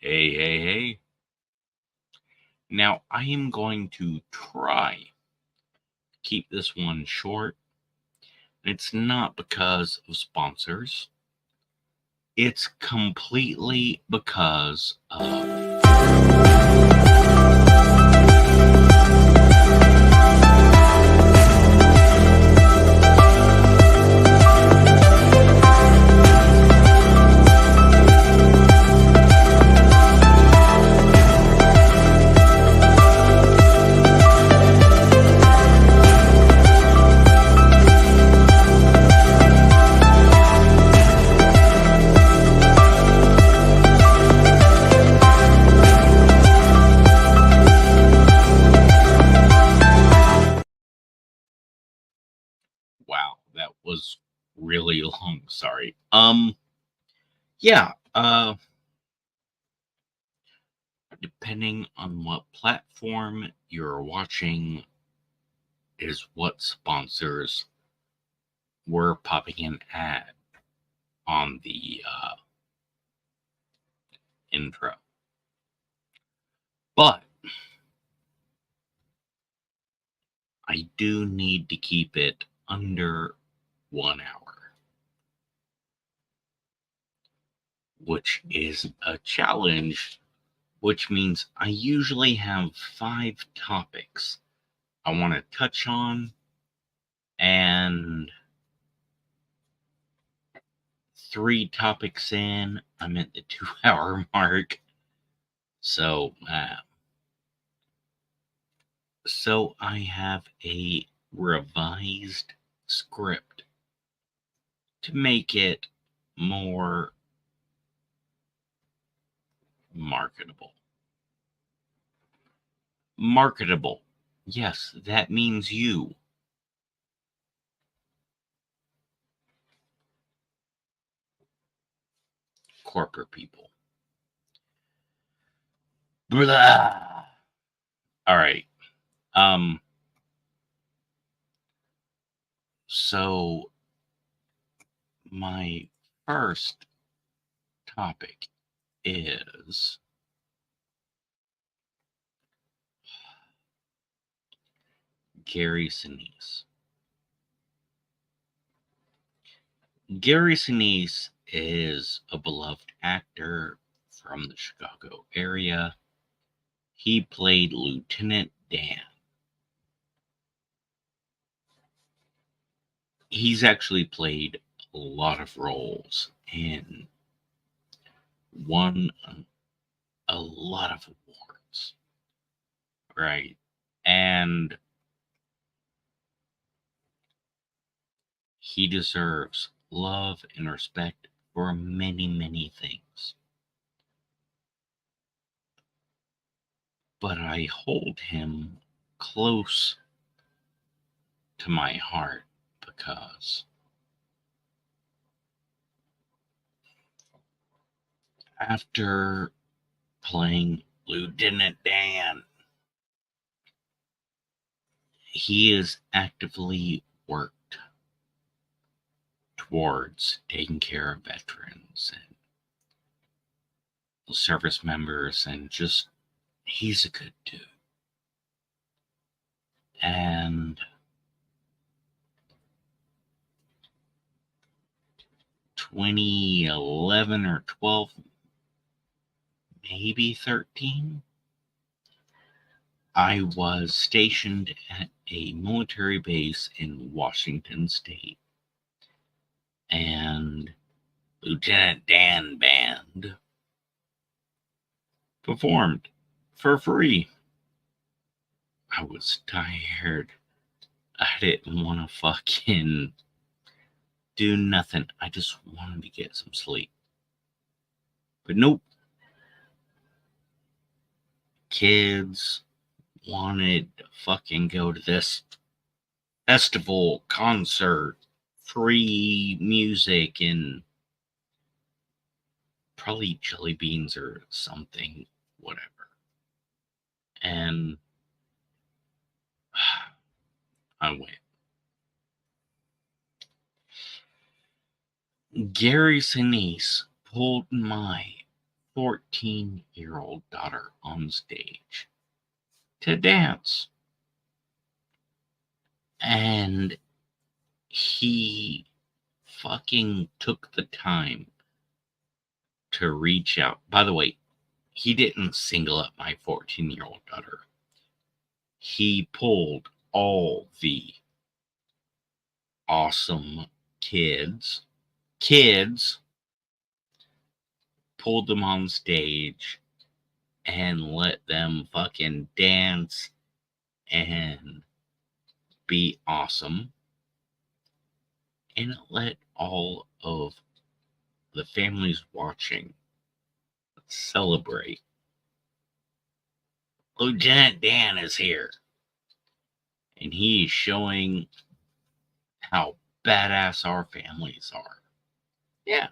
Hey, hey, hey. Now, I am going to try keep this one short. It's not because of sponsors. It's completely because of wow, that was really long, sorry. Yeah, depending on what platform you're watching is what sponsors were popping an ad on the intro. But I do need to keep it under 1 hour, which is a challenge, which means I usually have 5 topics I want to touch on, and 3 topics in, I'm at the 2 hour mark. So, so I have a revised script to make it more marketable. Marketable. Yes, that means you. Corporate people. Blah. All right. Um, so my first topic is Gary Sinise. Gary Sinise is a beloved actor from the Chicago area. He played Lieutenant Dan. He's actually played a lot of roles and won a lot of awards, right? And he deserves love and respect for many, many things. But I hold him close to my heart because after playing Lieutenant Dan, he has actively worked towards taking care of veterans and service members, and just he's a good dude. And 2011 or 12, maybe 13, I was stationed at a military base in Washington State, and Lieutenant Dan Band performed for free. I was tired. I didn't want to fucking do nothing. I just wanted to get some sleep. But nope. Kids wanted to fucking go to this festival, concert, free music, and probably jelly beans or something, whatever. And I went. Gary Sinise pulled my 14-year-old daughter on stage to dance. And he fucking took the time to reach out. By the way, he didn't single up my 14-year-old daughter. He pulled all the awesome kids, pulled them on stage and let them fucking dance and be awesome. And let all of the families watching celebrate. Lieutenant Dan is here. And he's showing how badass our families are. Yeah.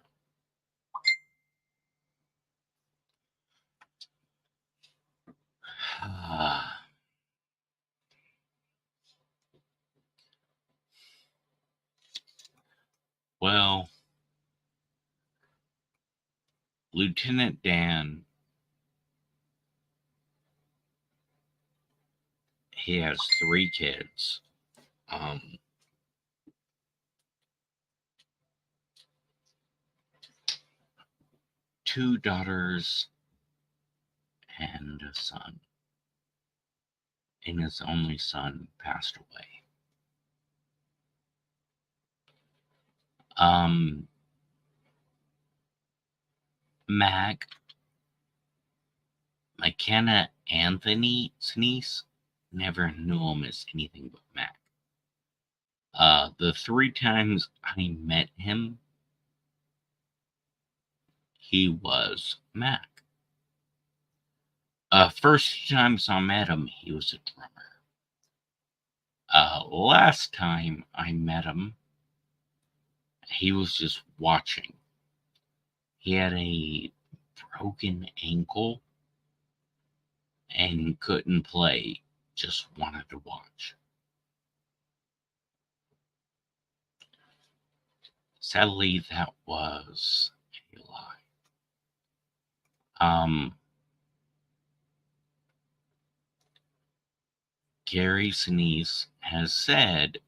Well, Lieutenant Dan, he has 3 kids. 2 daughters and a son. And his only son passed away. Mac, McKenna Anthony Sinise, never knew him as anything but Mac. The 3 times I met him, he was Mac. First 2 times I met him, he was a drummer. Last time I met him, he was just watching. He had a broken ankle and couldn't play, just wanted to watch. Sadly, that was a lie. Gary Sinise has said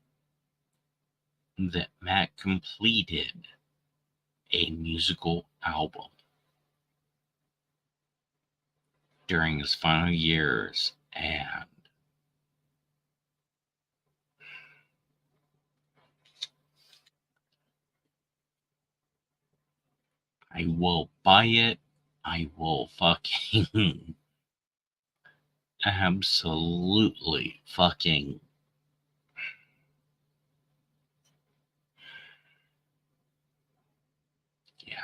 that Mac completed a musical album during his final years, and I will buy it. I will fucking absolutely fucking yeah.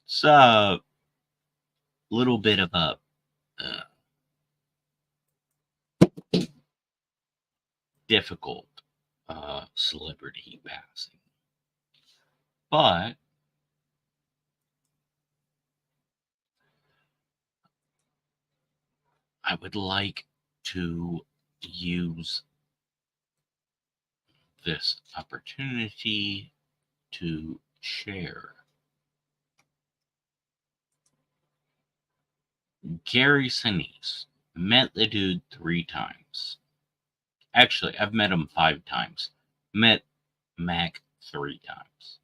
It's a little bit of a difficult celebrity passing, but I would like to use this opportunity to share. Gary Sinise, met the dude 3 times. Actually, I've met him 5 times. Met Mac 3 times.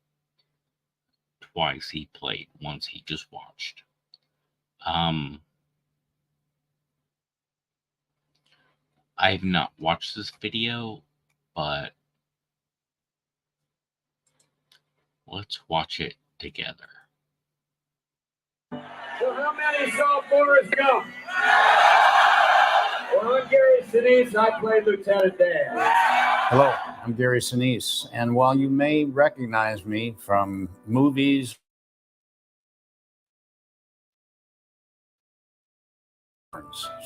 Twice he played, once he just watched. I've not watched this video, but let's watch it together. So how many saw Forrest Gump? Well, I'm Gary Sinise. I play Lieutenant Dan. Hello, I'm Gary Sinise, and while you may recognize me from movies,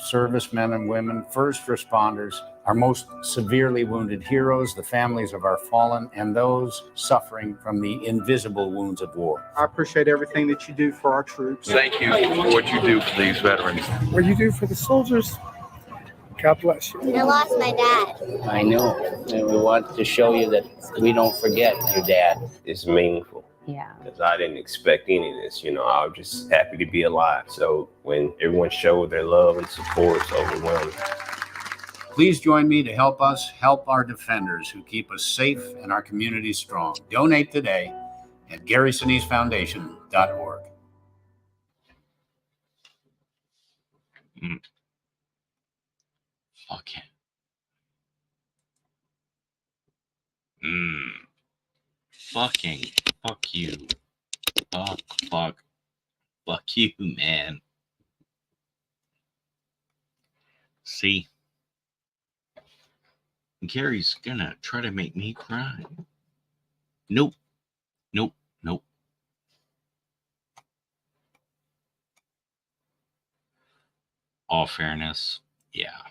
servicemen and women, first responders, our most severely wounded heroes, the families of our fallen, and those suffering from the invisible wounds of war. I appreciate everything that you do for our troops. Thank you for what you do for these veterans. What you do for the soldiers, God bless you. I lost my dad. I know, and we want to show you that we don't forget your dad. It's meaningful. Yeah. because I didn't expect any of this. You know, I was just happy to be alive. So when everyone showed their love and support, it's overwhelming. Please join me to help us help our defenders who keep us safe and our communities strong. Donate today at GarySineseFoundation.org. Fuck it. Fucking. Fuck you. Fuck you, man. See? Gary's gonna try to make me cry. Nope. All fairness, yeah.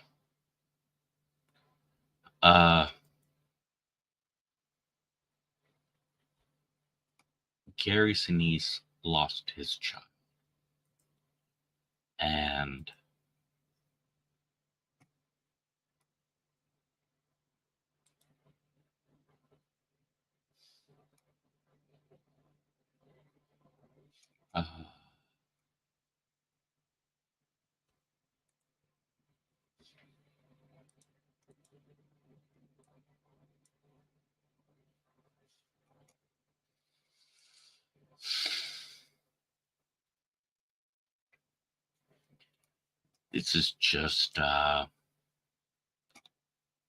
Gary Sinise lost his child. And this is just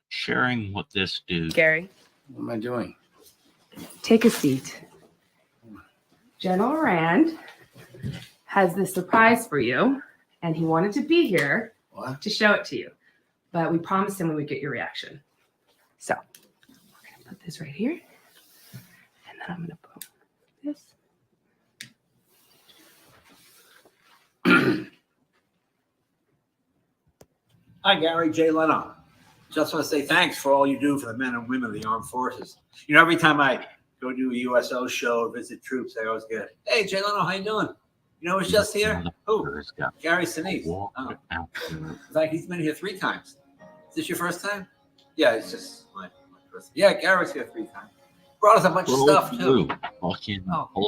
sharing what this dude. Gary, What am I doing? take a seat. General Rand has this surprise for you, and he wanted to be here to show it to you. But we promised him we would get your reaction. So we're going to put this right here. And then I'm going to put this. Hi, Gary. Jay Leno. Just want to say thanks for all you do for the men and women of the armed forces. You know, every time I go do a USO show or visit troops, I always get, hey, Jay Leno, how you doing? You know who's just here? Who? Gary Sinise. Oh. In fact, he's been here 3 times. Is this your first time? Yeah, it's just my first. Yeah, Gary's here 3 times. Brought us a bunch of stuff, too.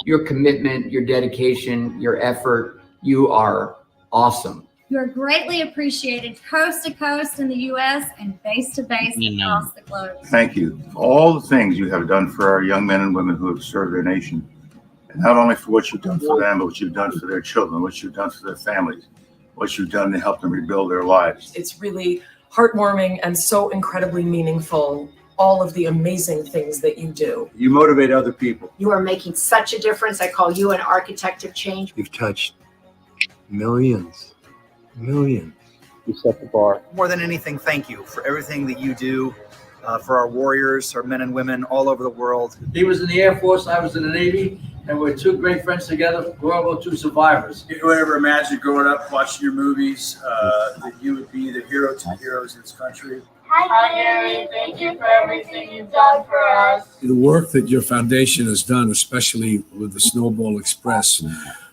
Your commitment, your dedication, your effort, you are awesome. You're greatly appreciated coast to coast in the U.S. and base to base across the globe. Thank you for all the things you have done for our young men and women who have served their nation. And not only for what you've done for them, but what you've done for their children, what you've done for their families, what you've done to help them rebuild their lives. It's really heartwarming and so incredibly meaningful, all of the amazing things that you do. You motivate other people. You are making such a difference. I call you an architect of change. You've touched millions. You set the bar. More than anything, thank you for everything that you do for our warriors, our men and women all over the world. He was in the Air Force, I was in the Navy, and we're 2 great friends together, World War II survivors. Who would ever imagine growing up watching your movies that you would be the hero to the heroes in this country? Hi, Gary. Thank you for everything you've done for us. The work that your foundation has done, especially with the Snowball Express,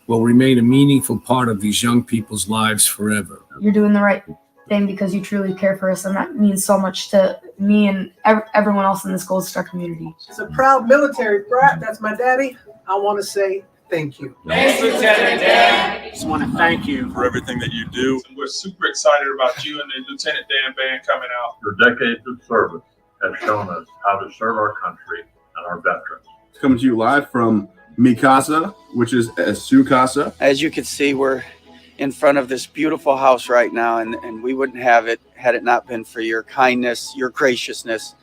will remain a meaningful part of these young people's lives forever. You're doing the right thing because you truly care for us, and that means so much to me and everyone else in this Gold Star community. As a proud military brat, that's my daddy, I want to say thank you. Thanks, Lieutenant Dan. Just want to thank you for everything that you do. We're super excited about you and the Lieutenant Dan band coming out. Your decades of service have shown us how to serve our country and our veterans. It's coming to you live from Mi Casa, which is Su Casa. As you can see, we're in front of this beautiful house right now, and we wouldn't have it had it not been for your kindness, your graciousness,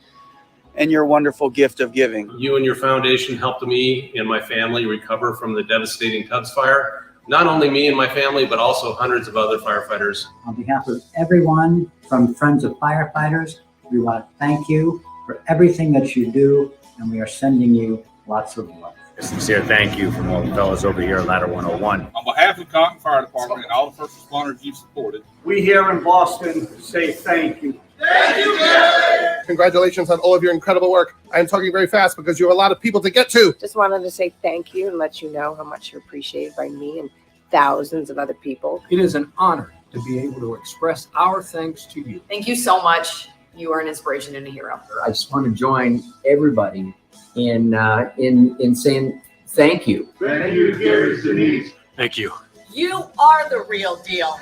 and your wonderful gift of giving. You and your foundation helped me and my family recover from the devastating Tubbs fire. Not only me and my family, but also hundreds of other firefighters. On behalf of everyone from Friends of Firefighters, we want to thank you for everything that you do, and we are sending you lots of love. A sincere thank you from all the fellas over here at Ladder 101. On behalf of the Cotton Fire Department and all the first responders you've supported, we here in Boston say thank you. Thank you, Gary! Congratulations on all of your incredible work. I am talking very fast because you have a lot of people to get to. Just wanted to say thank you and let you know how much you're appreciated by me and thousands of other people. It is an honor to be able to express our thanks to you. Thank you so much. You are an inspiration and a hero. I just want to join everybody in saying thank you. Thank you, Gary Sinise. Thank you. You are the real deal.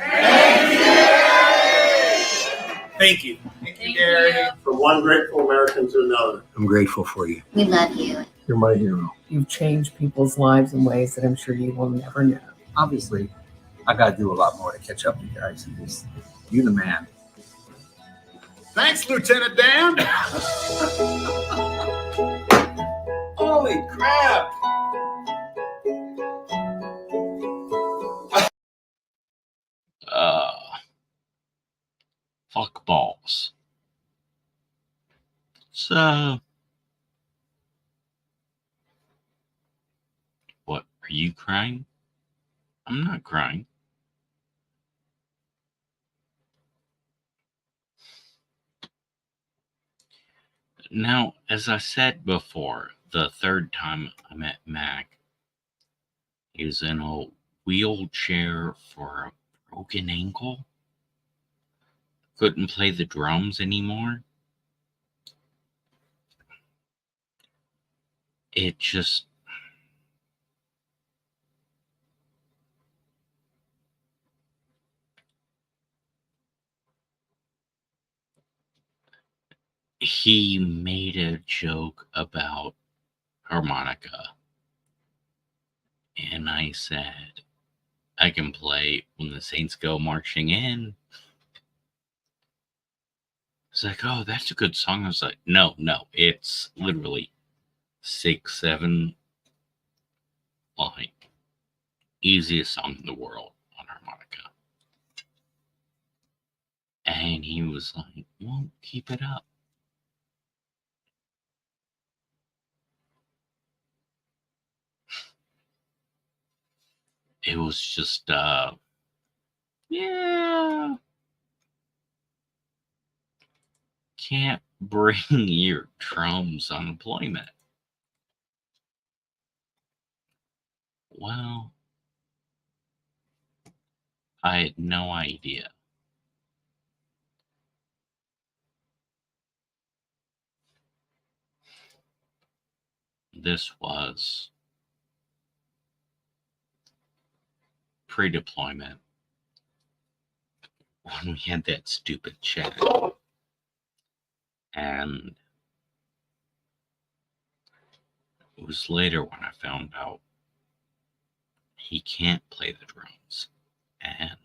Thank you. Thank you, Gary. From one grateful American to another. I'm grateful for you. We love you. You're my hero. You've changed people's lives in ways that I'm sure you will never know. Obviously, I got to do a lot more to catch up to you guys. You're the man. Thanks, Lieutenant Dan. Holy crap! Fuck balls. So, what, are you crying? I'm not crying. Now, as I said before, the third time I met Mac, he was in a wheelchair for a broken ankle. Couldn't play the drums anymore. It just... He made a joke about harmonica. And I said, I can play When the Saints Go Marching In. It's like, oh, that's a good song. I was like, no, it's literally 6, 7, like, easiest song in the world on harmonica. And he was like, well, keep it up. It was just, yeah. Can't bring your drums on deployment. Well, I had no idea. This was pre-deployment when we had that stupid chat. And it was later when I found out he can't play the drums. And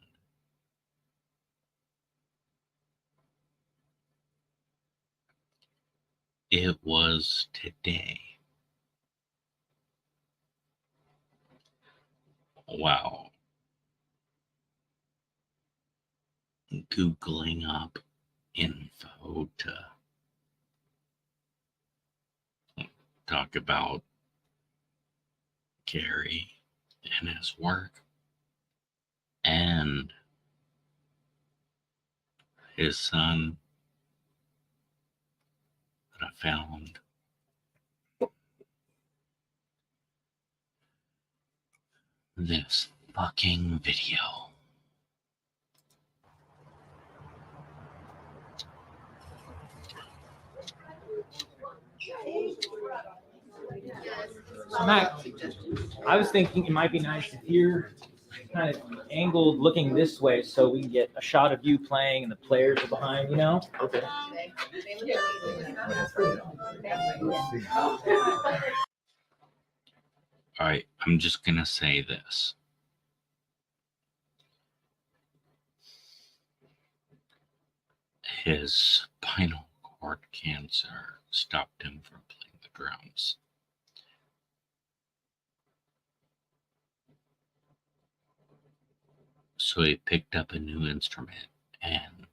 it was today. Wow. Googling up info to talk about Gary and his work and his son that I found this fucking video. So Mac, I was thinking it might be nice if you're kind of angled looking this way so we can get a shot of you playing and the players are behind, you know? Okay. All right, I'm just gonna say this. His spinal cord cancer stopped him from playing the drums. So he picked up a new instrument and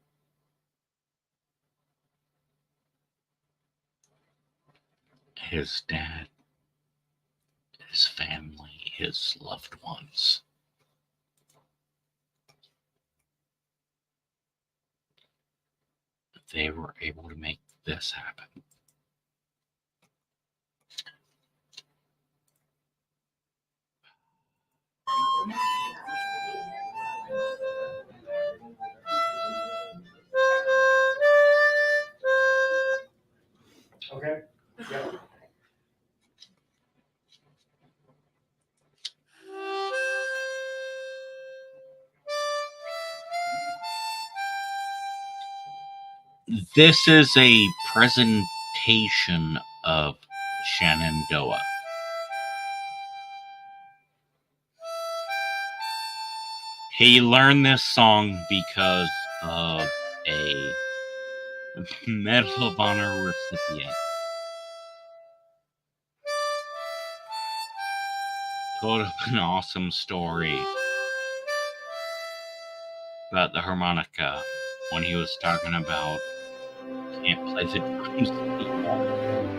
his dad, his family, his loved ones they were able to make this happen. Okay. Yeah. This is a presentation of Shenandoah. He learned this song because of a Medal of Honor recipient. Told him an awesome story about the harmonica when he was talking about can't play the drums anymore.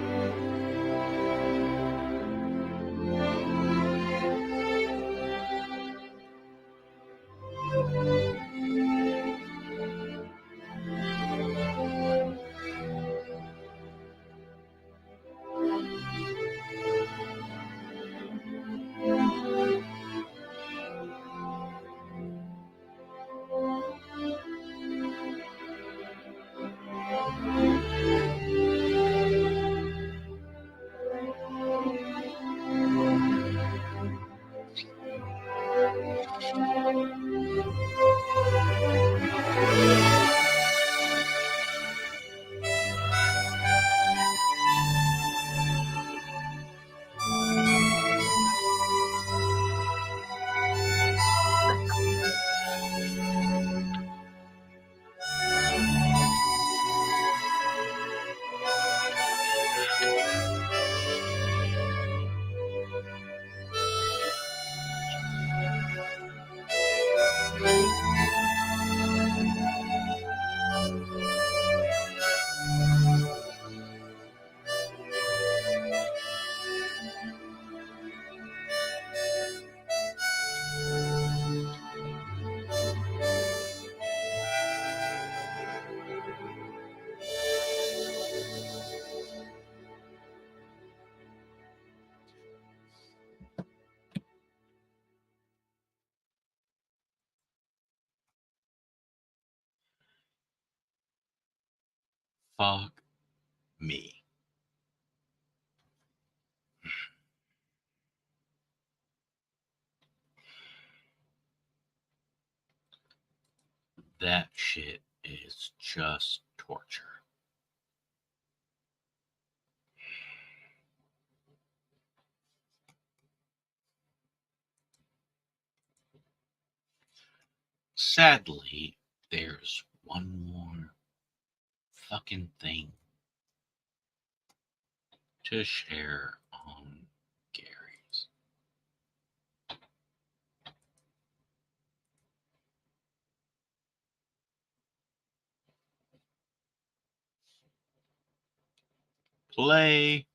Fuck me. That shit is just torture. Sadly, there's one more fucking thing to share on Gary's. Play.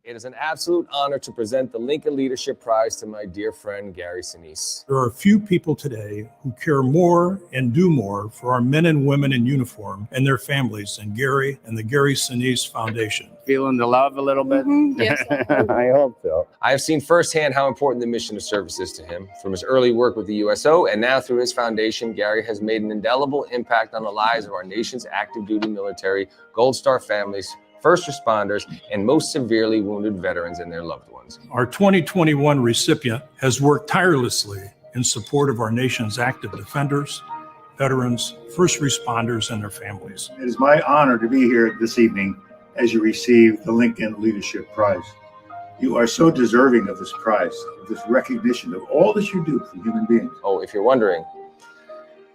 It is an absolute honor to present the Lincoln Leadership Prize to my dear friend, Gary Sinise. There are few people today who care more and do more for our men and women in uniform and their families than Gary and the Gary Sinise Foundation. Feeling the love a little bit? Yes. I hope so. I have seen firsthand how important the mission of service is to him. From his early work with the USO and now through his foundation, Gary has made an indelible impact on the lives of our nation's active duty military, Gold Star families, first responders, and most severely wounded veterans and their loved ones. Our 2021 recipient has worked tirelessly in support of our nation's active defenders, veterans, first responders, and their families. It is my honor to be here this evening as you receive the Lincoln Leadership Prize. You are so deserving of this prize, of this recognition of all that you do for human beings. Oh, if you're wondering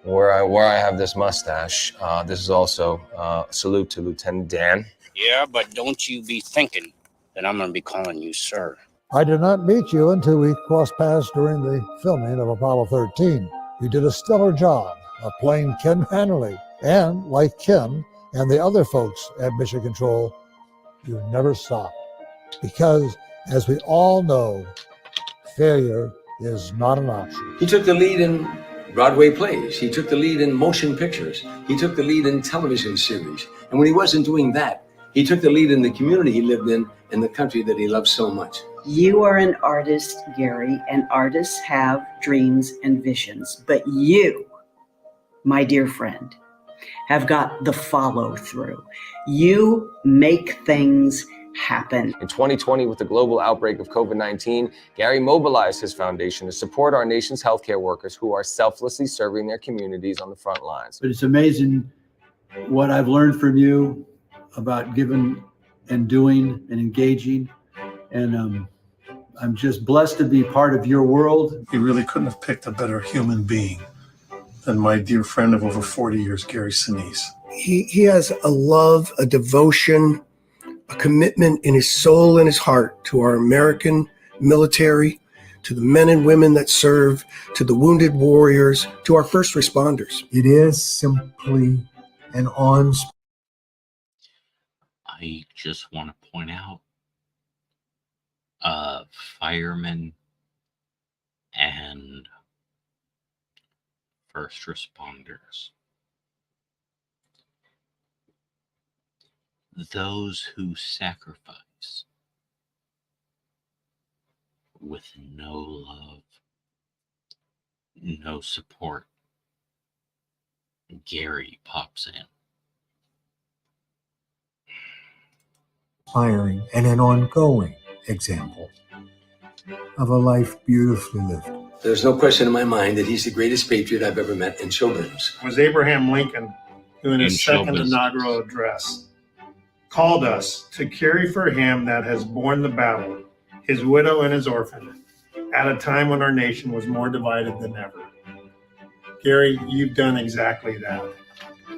where I have this mustache, this is also a salute to Lieutenant Dan. Yeah, but don't you be thinking that I'm going to be calling you sir. I did not meet you until we crossed paths during the filming of Apollo 13. You did a stellar job of playing Ken Hanley. And like Ken and the other folks at Mission Control, you never stopped. Because as we all know, failure is not an option. He took the lead in Broadway plays. He took the lead in motion pictures. He took the lead in television series. And when he wasn't doing that, he took the lead in the community he lived in and the country that he loved so much. You are an artist, Gary, and artists have dreams and visions. But you, my dear friend, have got the follow through. You make things happen. In 2020, with the global outbreak of COVID-19, Gary mobilized his foundation to support our nation's healthcare workers who are selflessly serving their communities on the front lines. But it's amazing what I've learned from you about giving and doing and engaging. And I'm just blessed to be part of your world. You really couldn't have picked a better human being than my dear friend of over 40 years, Gary Sinise. He has a love, a devotion, a commitment in his soul and his heart to our American military, to the men and women that serve, to the wounded warriors, to our first responders. It is simply an awe-inspiring. I just want to point out firemen and first responders, those who sacrifice with no love, no support. Gary pops in. And an ongoing example of a life beautifully lived. There's no question in my mind that he's the greatest patriot I've ever met in show business. It was Abraham Lincoln who, in his In show second business. inaugural address, called us to carry for him that has borne the battle, his widow and his orphan, at a time when our nation was more divided than ever. Gary, you've done exactly that.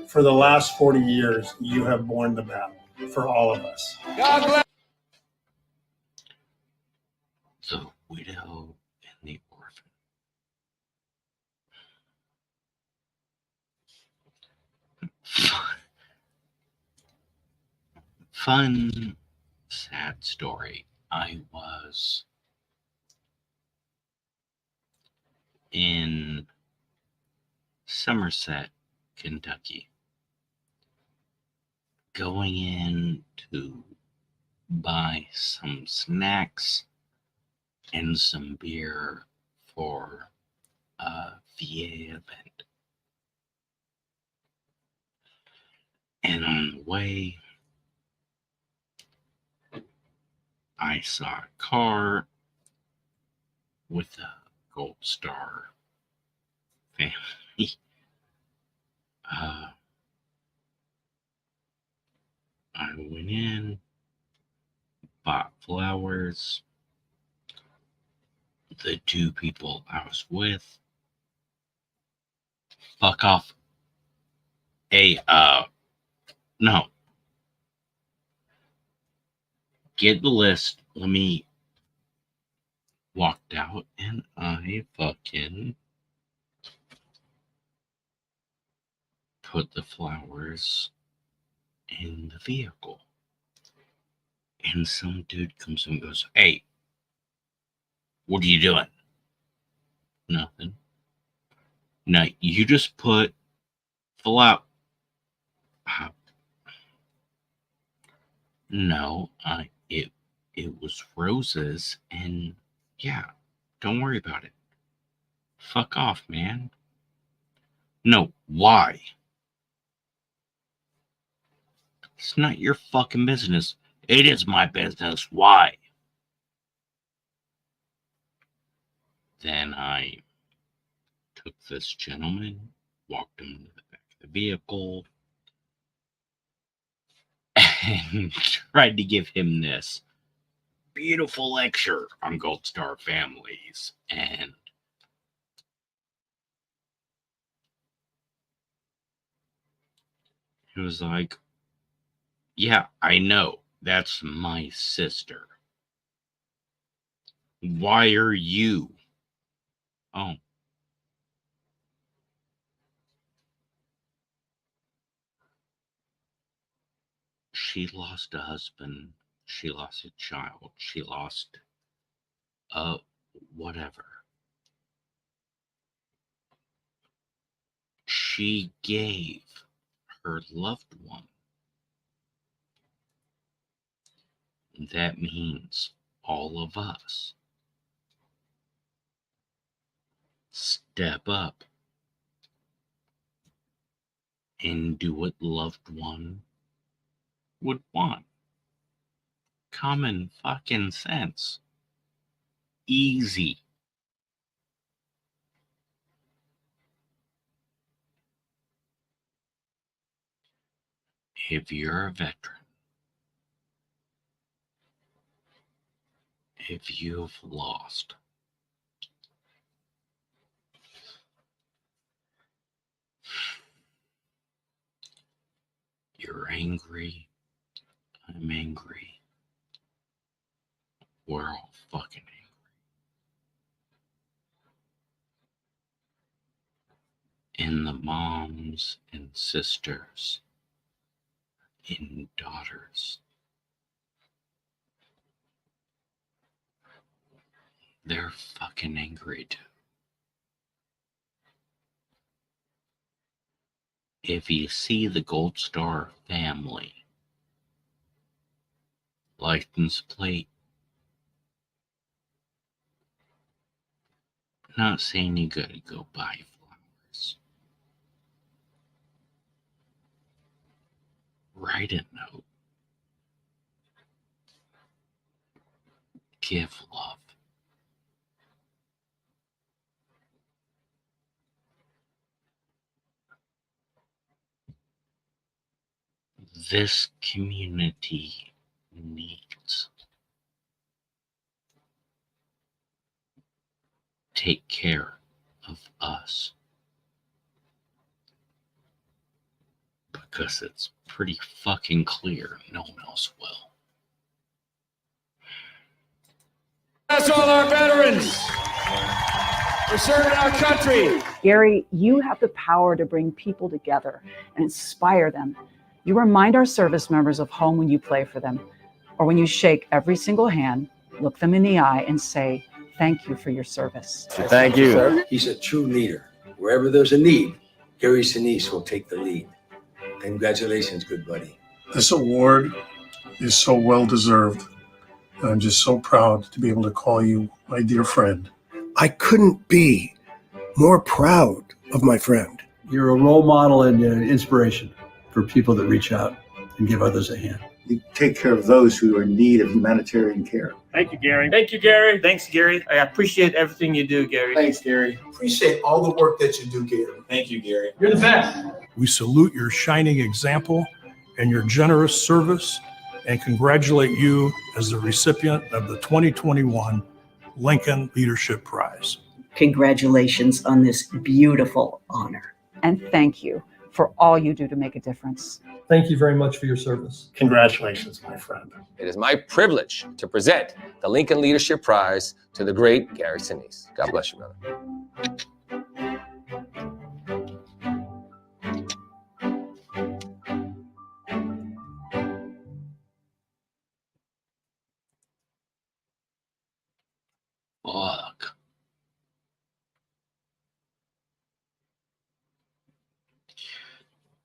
For the last 40 years, you have borne the battle for all of us. God bless. The widow and the orphan. Fun, sad story. I was in Somerset, Kentucky, going in to buy some snacks and some beer for a VA event. And on the way, I saw a car with a Gold Star family. I went in, bought flowers. The two people I was with, fuck off. Hey, no. Get the list. Let me. Walked out and I fucking put the flowers in the vehicle. And some dude comes and goes, "Hey, what are you doing?" Nothing. No, you just put flower. No, it was roses, and yeah, don't worry about it. Fuck off, man. No, why? It's not your fucking business. It is my business. Why? Then I took this gentleman, walked him to the back of the vehicle, and tried to give him this beautiful lecture on Gold Star families. And he was like, "Yeah, I know. That's my sister. Why are you?" Oh. She lost a husband. She lost a child. She lost whatever. She gave her loved one. That means all of us step up and do what loved one would want. common fucking sense. Easy. If you're a veteran, if you've lost, you're angry, I'm angry, we're all fucking angry. And the moms and sisters and daughters, they're fucking angry too. If you see the Gold Star family license plate, not saying you gotta go buy flowers. Write a note. Give love. This community needs take care of us because it's pretty fucking clear no one else will. That's all our veterans for serving our country. Gary, you have the power to bring people together and inspire them. You remind our service members of home when you play for them, or when you shake every single hand, look them in the eye and say, thank you for your service. Thank you. Sir. He's a true leader. Wherever there's a need, Gary Sinise will take the lead. Congratulations, good buddy. This award is so well deserved. I'm just so proud to be able to call you my dear friend. I couldn't be more proud of my friend. You're a role model and an inspiration for people that reach out and give others a hand. You take care of those who are in need of humanitarian care. Thank you, Gary. Thank you, Gary. Thanks, Gary. I appreciate everything you do, Gary. Thanks, Gary. Appreciate all the work that you do, Gary. Thank you, Gary. You're the best. We salute your shining example and your generous service and congratulate you as the recipient of the 2021 Lincoln Leadership Prize. Congratulations on this beautiful honor. And thank you for all you do to make a difference. Thank you very much for your service. Congratulations, my friend. It is my privilege to present the Lincoln Leadership Prize to the great Gary Sinise. God bless you, brother. Fuck.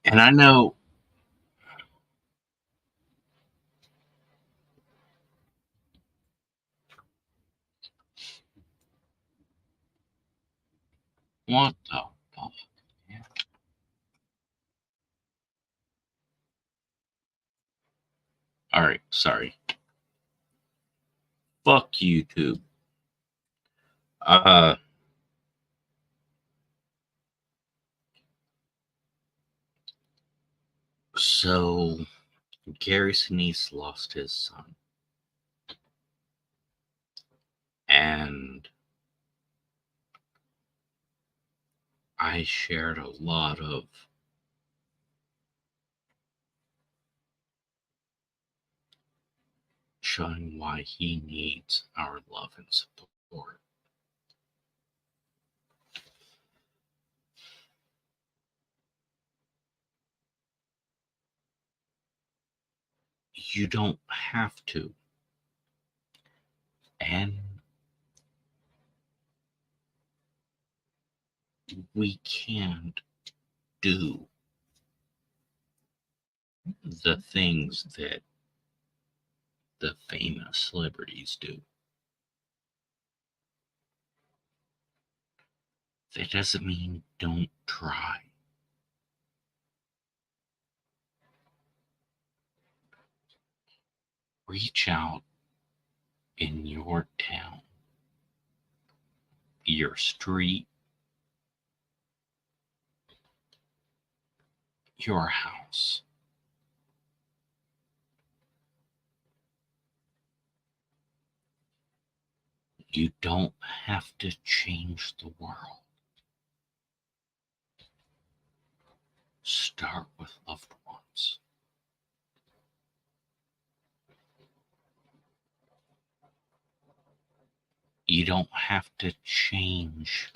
And I know what the fuck? Yeah. All right, sorry. Fuck YouTube. So Gary Sinise lost his son. And I shared a lot of showing why he needs our love and support. You don't have to. And we can't do the things that the famous celebrities do. That doesn't mean don't try. reach out in your town, your street, your house. You don't have to change the world. Start with loved ones. You don't have to change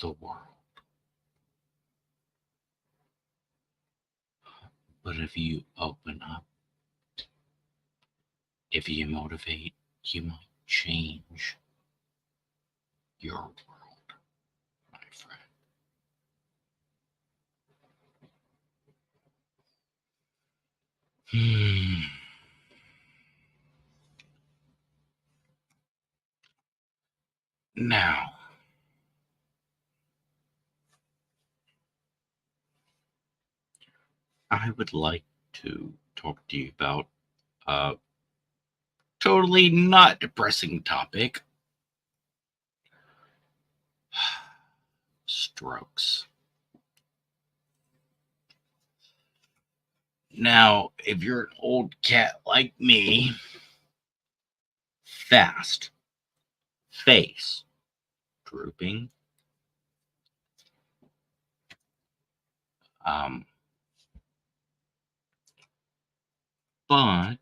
the world. But if you open up, if you motivate, you might change your world, my friend. Now, I would like to talk to you about a totally not depressing topic. Strokes. Now, if you're an old cat like me, fast, face drooping, but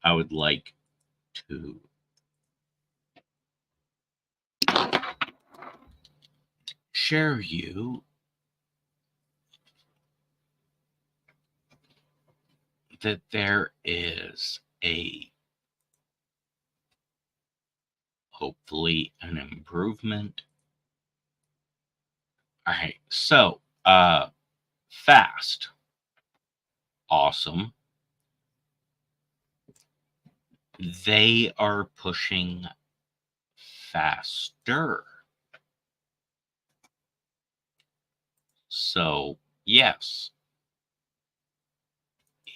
I would like to share you that there is hopefully an improvement. All right, so fast, awesome. They are pushing faster. So, yes,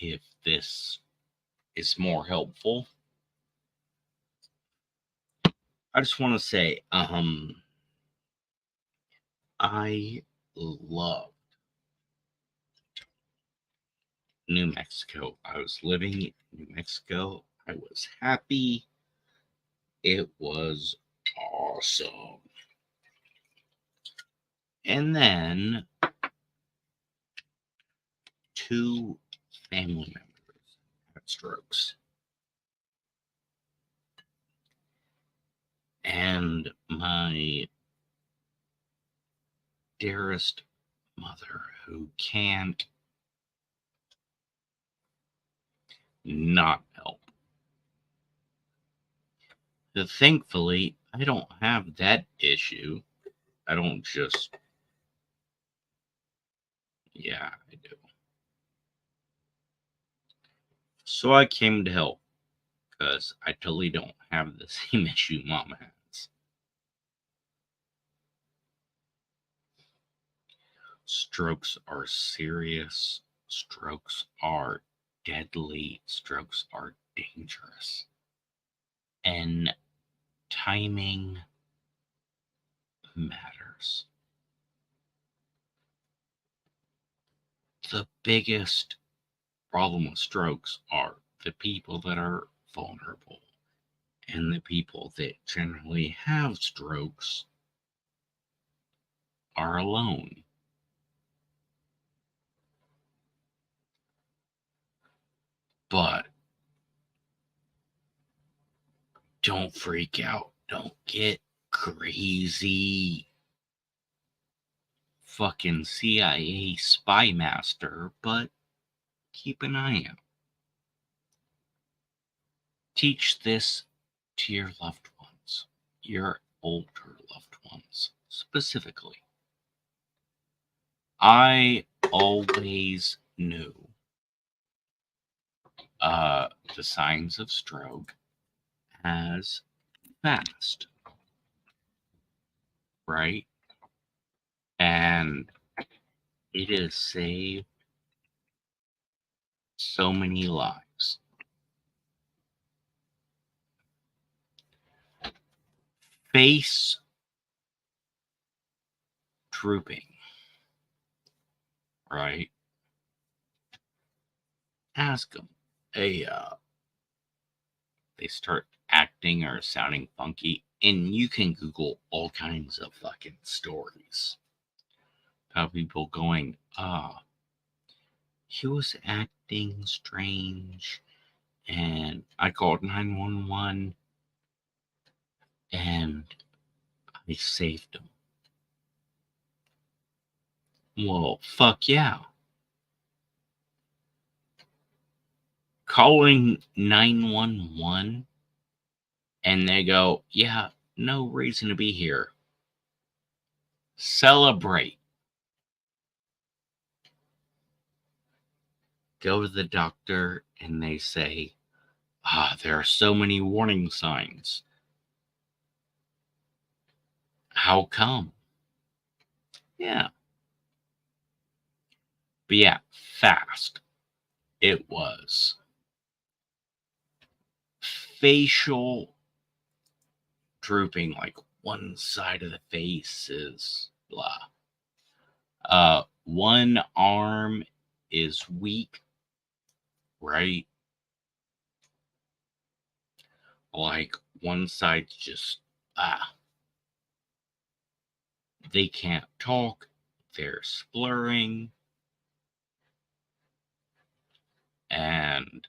if this is more helpful, I just want to say, I loved New Mexico. I was living in New Mexico. I was happy. It was awesome. And then 2 family members had strokes. And my dearest mother, who can't not help. But thankfully, I don't have that issue. I don't just... Yeah, I do. So I came to help, because I totally don't have the same issue Mom has. Strokes are serious. Strokes are deadly. Strokes are dangerous. And timing matters. The biggest problem with strokes are the people that are vulnerable, and the people that generally have strokes are alone. But don't freak out. Don't get crazy. Fucking CIA spy master, but keep an eye out. Teach this to your loved ones, your older loved ones specifically. I always knew the signs of stroke as fast, right? And it has saved so many lives. Face drooping, right? Ask them. They start acting or sounding funky, and you can Google all kinds of fucking stories about people going, he was acting strange, and I called 911, and I saved him. Well, fuck yeah. Calling 911 and they go, yeah, no reason to be here. Celebrate. Go to the doctor and they say, there are so many warning signs. How come? Yeah. But yeah, fast. It was. Facial drooping, like one side of the face is blah. One arm is weak, right? Like one side's just they can't talk, they're splurring, and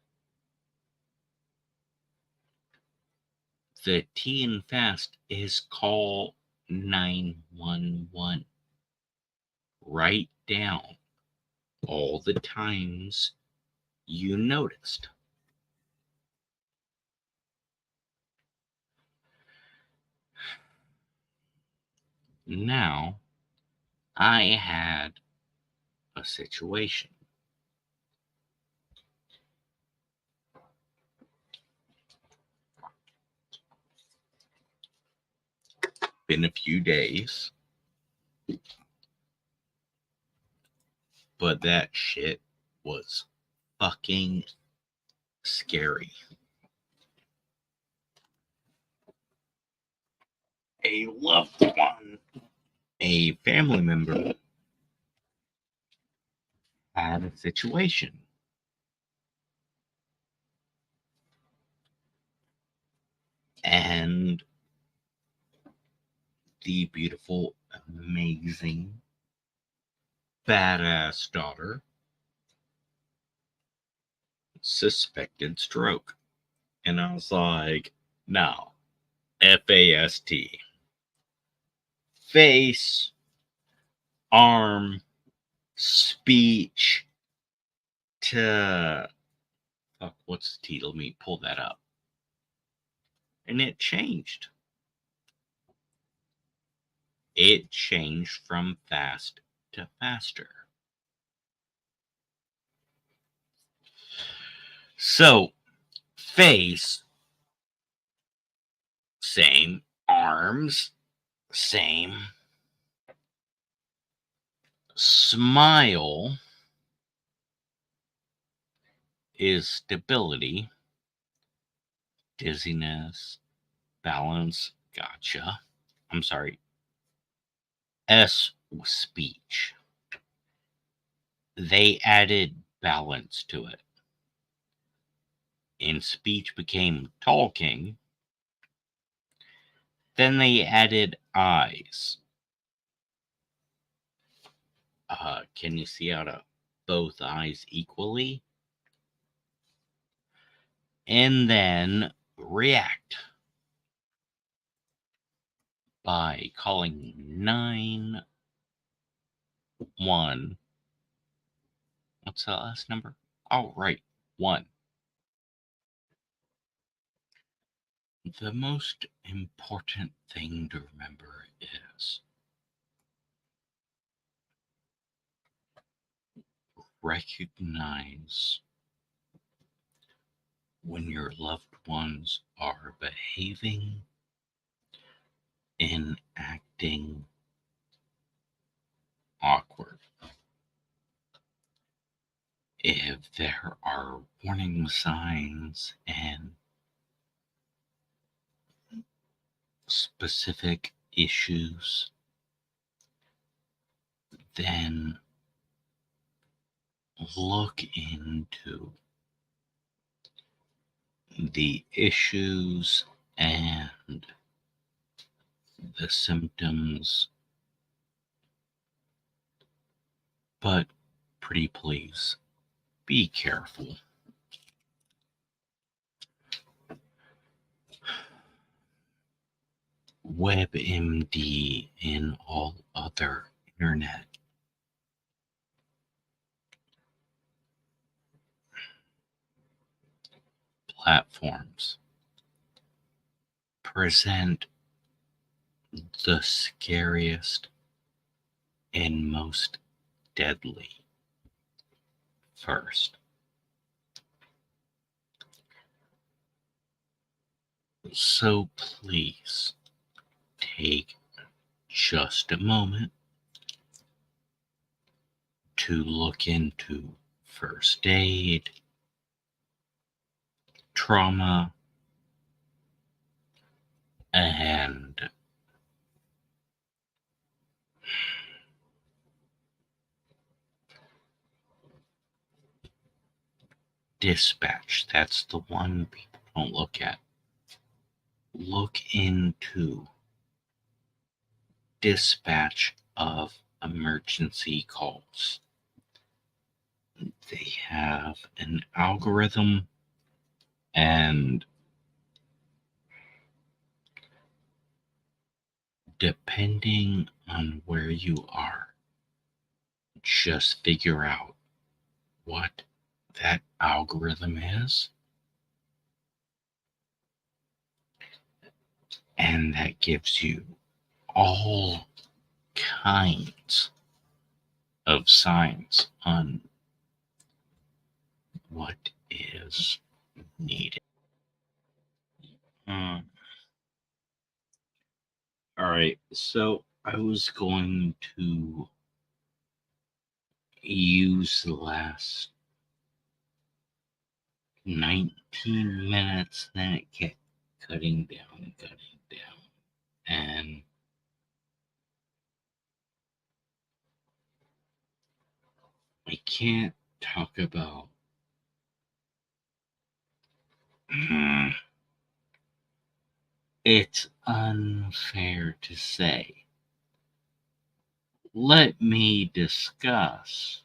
the T in fast is call 911. Write down all the times you noticed. Now, I had a situation. Been a few days, but that shit was fucking scary. A loved one, a family member, had a situation. And the beautiful, amazing, badass daughter suspected stroke. And I was like, no, F-A-S-T. Face, arm, speech, to... Fuck, what's the T? Let me pull that up. And it changed. It changed from fast to faster. So, face, same. Arms, same. Smile is stability. Dizziness, balance, gotcha. I'm sorry. S was speech. They added balance to it. And speech became talking. Then they added eyes. Can you see out of both eyes equally? And then react by calling 911. What's the last number? Oh, right, 1. The most important thing to remember is recognize when your loved ones are behaving and acting awkward. if there are warning signs and specific issues, then look into the issues and the symptoms. But pretty please, be careful. WebMD and all other internet platforms present the scariest and most deadly first. So please take just a moment to look into first aid, trauma, and dispatch. That's the one people don't look at. Look into dispatch of emergency calls. They have an algorithm, and depending on where you are, just figure out what that algorithm is, and that gives you all kinds of signs on what is needed. All right, so I was going to use the last 19 minutes, then it kept cutting down, and I can't talk about it's unfair to say. Let me discuss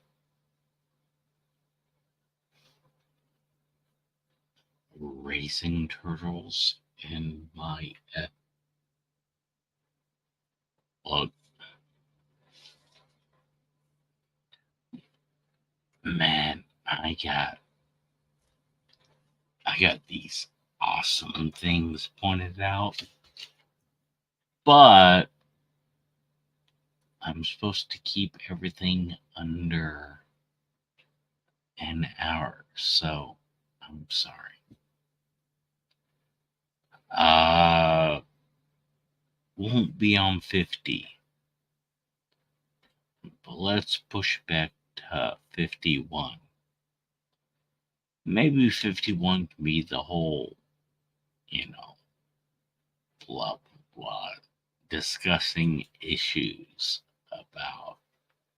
raising turtles in my look. Man, I got these awesome things pointed out, but I'm supposed to keep everything under an hour, so I'm sorry. Won't be on 50, but let's push back to 51. Maybe 51 can be the whole, blah, blah, blah, discussing issues about